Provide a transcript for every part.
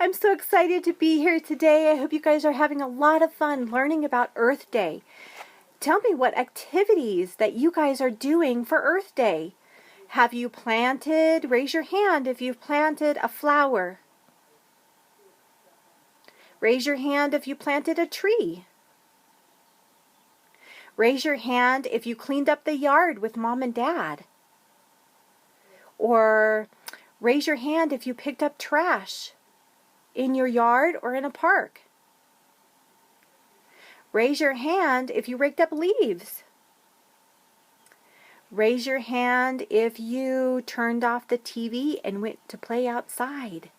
I'm so excited to be here today. I hope you guys are having a lot of fun learning about Earth Day. Tell me what activities that you guys are doing for Earth Day. Have you planted? Raise your hand if you've planted a flower. Raise your hand if you planted a tree. Raise your hand if you cleaned up the yard with Mom and Dad. Or raise your hand if you picked up trash in your yard or in a park. Raise your hand if you raked up leaves. Raise your hand if you turned off the TV and went to play outside.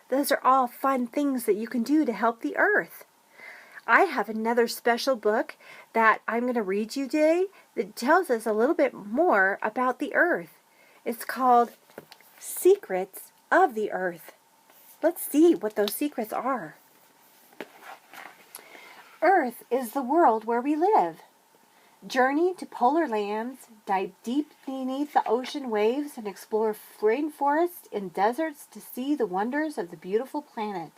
Those are all fun things that you can do to help the earth. I have another special book that I'm going to read you today that tells us a little bit more about the earth. It's called Secrets of the Earth. Let's see what those secrets are. Earth is the world where we live. Journey to polar lands, dive deep beneath the ocean waves, and explore rainforests and deserts to see the wonders of the beautiful planet.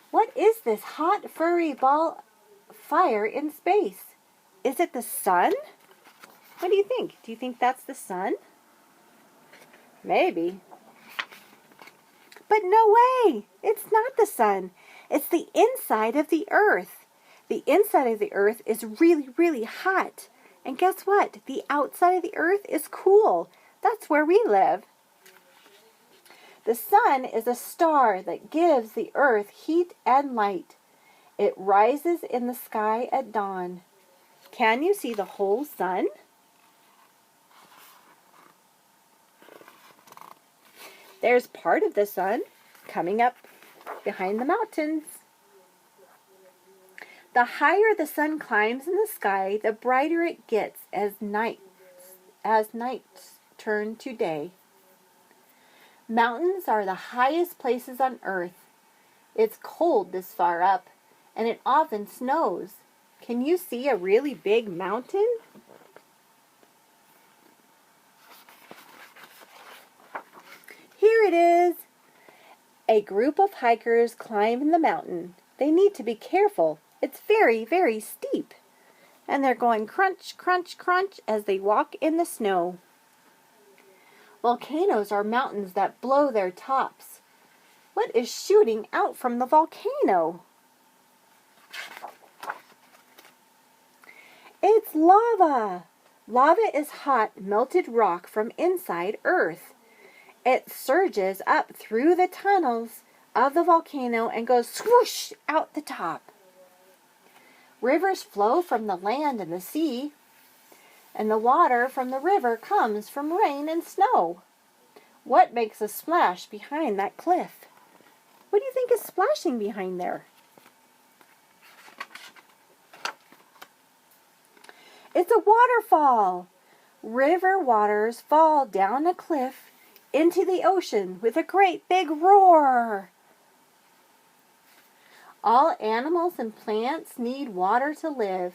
What is this hot, furry ball of fire in space? Is it the sun? What do you think? Do you think that's the sun? Maybe. But no way! It's not the sun. It's the inside of the earth. The inside of the earth is really, really hot. And guess what? The outside of the earth is cool. That's where we live. The sun is a star that gives the earth heat and light. It rises in the sky at dawn. Can you see the whole sun? There's part of the sun coming up behind the mountains. The higher the sun climbs in the sky, the brighter it gets as nights turn to day. Mountains are the highest places on earth. It's cold this far up, and it often snows. Can you see a really big mountain? Here it is. A group of hikers climb the mountain. They need to be careful. It's very, very steep. And they're going crunch, crunch, crunch as they walk in the snow. Volcanoes are mountains that blow their tops. What is shooting out from the volcano? It's lava. Lava is hot, melted rock from inside Earth. It surges up through the tunnels of the volcano and goes swoosh out the top. Rivers flow from the land and the sea, and the water from the river comes from rain and snow. What makes a splash behind that cliff? What do you think is splashing behind there? It's a waterfall. River waters fall down a cliff into the ocean with a great big roar. All animals and plants need water to live.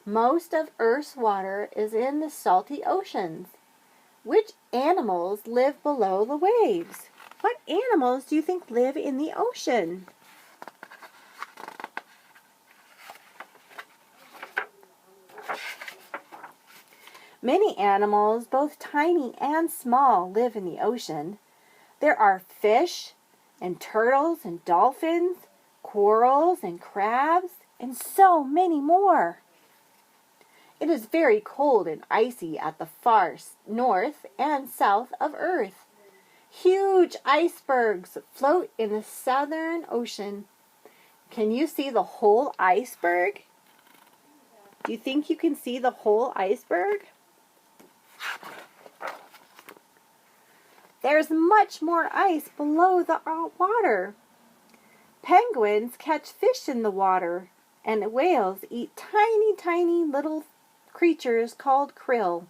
Most of Earth's water is in the salty oceans. Which animals live below the waves? What animals do you think live in the ocean? Many animals, both tiny and small, live in the ocean. There are fish and turtles and dolphins, corals and crabs, and so many more. It is very cold and icy at the far north and south of Earth. Huge icebergs float in the Southern Ocean. Can you see the whole iceberg? Do you think you can see the whole iceberg? There's much more ice below the water. Penguins catch fish in the water, and whales eat tiny, tiny little creatures called krill.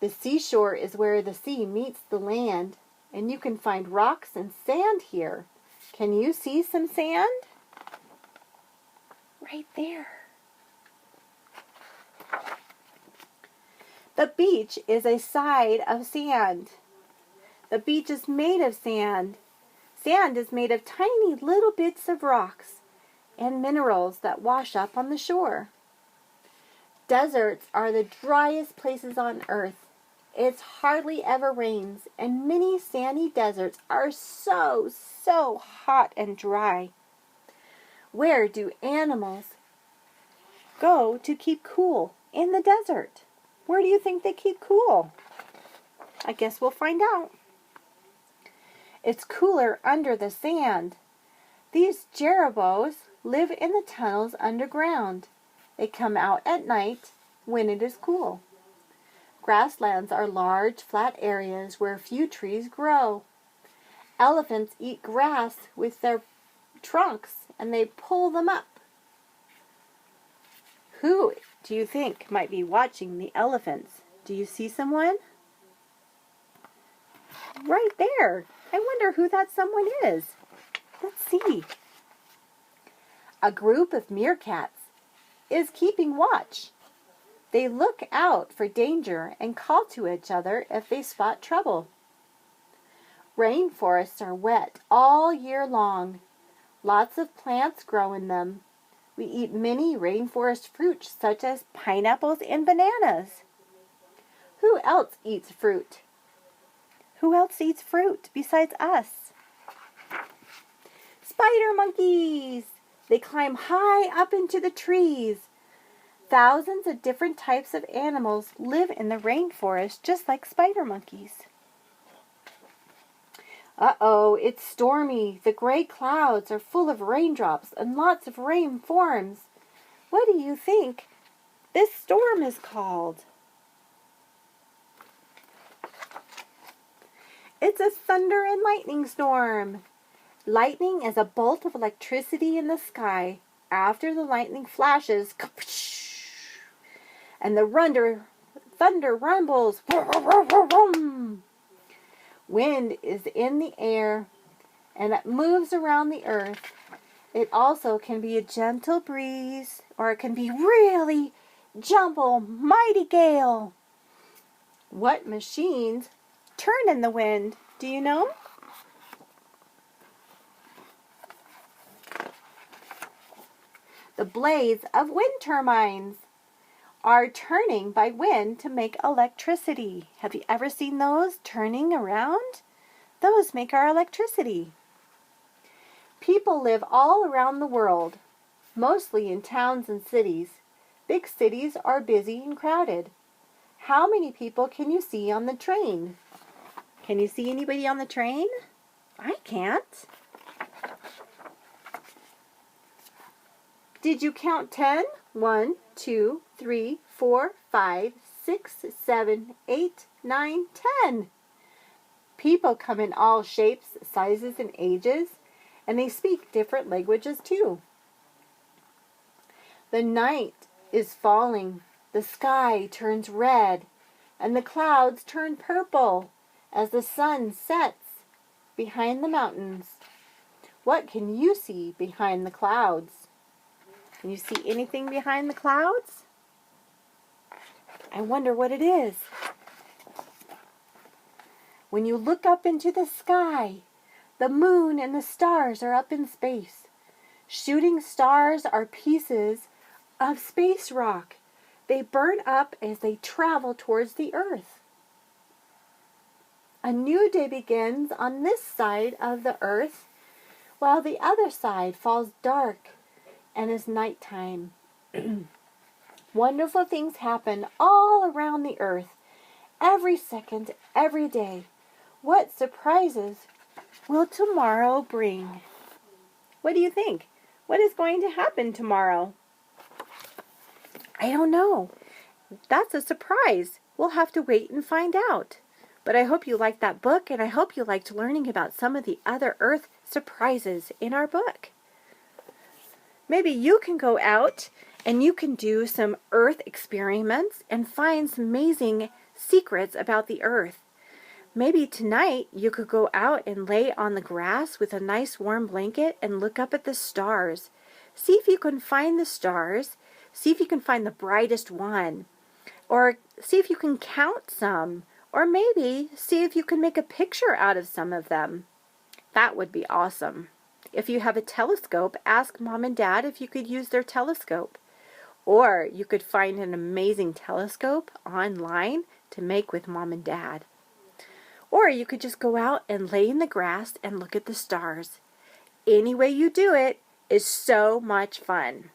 The seashore is where the sea meets the land, and you can find rocks and sand here. Can you see some sand? Right there. The beach is a side of sand. The beach is made of sand. Sand is made of tiny little bits of rocks and minerals that wash up on the shore. Deserts are the driest places on earth. It hardly ever rains, and many sandy deserts are so hot and dry. Where do animals go to keep cool in the desert? Where do you think they keep cool? I guess we'll find out. It's cooler under the sand. These jerboas live in the tunnels underground. They come out at night when it is cool. Grasslands are large, flat areas where few trees grow. Elephants eat grass with their trunks and they pull them up. Who do you think might be watching the elephants? Do you see someone? Right there. I wonder who that someone is. Let's see. A group of meerkats is keeping watch. They look out for danger and call to each other if they spot trouble. Rainforests are wet all year long. Lots of plants grow in them. We eat many rainforest fruits such as pineapples and bananas. Who else eats fruit? Who else eats fruit besides us? Spider monkeys! They climb high up into the trees. Thousands of different types of animals live in the rainforest just like spider monkeys. Uh-oh, it's stormy. The gray clouds are full of raindrops and lots of rain forms. What do you think this storm is called? It's a thunder and lightning storm. Lightning is a bolt of electricity in the sky. After the lightning flashes, and the thunder rumbles. Wind is in the air, and it moves around the earth. It also can be a gentle breeze, or it can be really jumble, mighty gale. What machines turn in the wind? Do you know? The blades of wind turbines are turning by wind to make electricity. Have you ever seen those turning around? Those make our electricity. People live all around the world, mostly in towns and cities. Big cities are busy and crowded. How many people can you see on the train? Can you see anybody on the train? I can't. Did you count 10? 1, 2, 3, 4, 5, 6, 7, 8, 9, 10. People come in all shapes, sizes, and ages, and they speak different languages too. The night is falling. The sky turns red, and the clouds turn purple as the sun sets behind the mountains. What can you see behind the clouds? Can you see anything behind the clouds? I wonder what it is. When you look up into the sky, the moon and the stars are up in space. Shooting stars are pieces of space rock. They burn up as they travel towards the earth. A new day begins on this side of the earth, while the other side falls dark and is nighttime. Wonderful things happen all around the earth, every second, every day. What surprises will tomorrow bring? What do you think? What is going to happen tomorrow? I don't know. That's a surprise. We'll have to wait and find out. But I hope you liked that book, and I hope you liked learning about some of the other Earth surprises in our book. Maybe you can go out and you can do some Earth experiments and find some amazing secrets about the Earth. Maybe tonight you could go out and lay on the grass with a nice warm blanket and look up at the stars. See if you can find the stars. See if you can find the brightest one. Or see if you can count some. Or maybe see if you can make a picture out of some of them. That would be awesome. If you have a telescope, ask Mom and Dad if you could use their telescope. Or you could find an amazing telescope online to make with Mom and Dad. Or you could just go out and lay in the grass and look at the stars. Any way you do it is so much fun.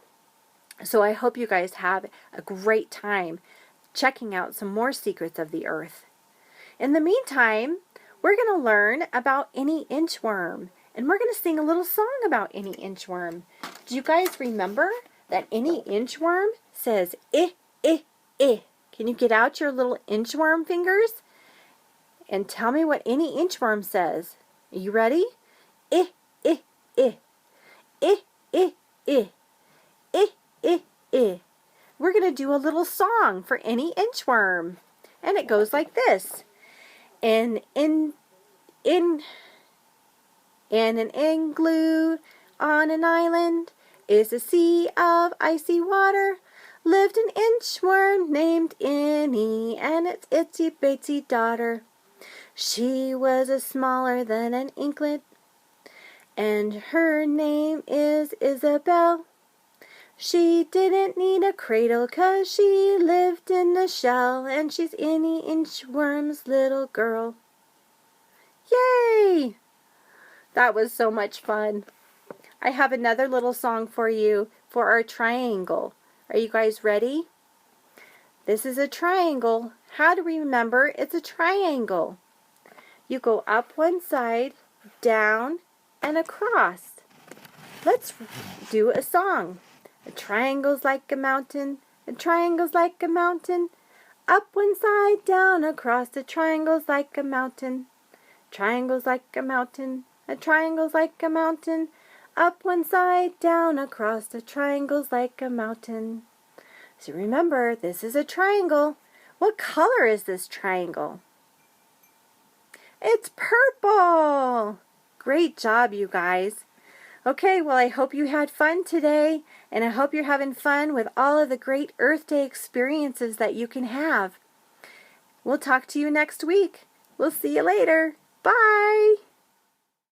So I hope you guys have a great time checking out some more secrets of the earth. In the meantime, we're going to learn about any inchworm. And we're going to sing a little song about any inchworm. Do you guys remember that any inchworm says eh, eh, eh? Can you get out your little inchworm fingers? And tell me what any inchworm says. Are you ready? Eh, eh, eh. Eh, eh, eh. Eh, eh, eh. We're going to do a little song for any inchworm. And it goes like this. And an igloo on an island is a sea of icy water. Lived an inchworm named Innie and its itsy bitsy daughter. She was a smaller than an inklet, and her name is Isabel. She didn't need a cradle 'cause she lived in a shell, and she's Innie Inchworm's little girl. Yay! That was so much fun. I have another little song for you for our triangle. Are you guys ready? This is a triangle. How to remember it's a triangle? You go up one side, down, and across. Let's do a song. A triangle's like a mountain. A triangle's like a mountain. Up one side, down across. A triangle's like a mountain. Triangle's like a mountain. A triangle's like a mountain. Up one side, down across. A triangle's like a mountain. So remember, this is a triangle. What color is this triangle? It's purple! Great job, you guys. Okay, well, I hope you had fun today, and I hope you're having fun with all of the great Earth Day experiences that you can have. We'll talk to you next week. We'll see you later. Bye!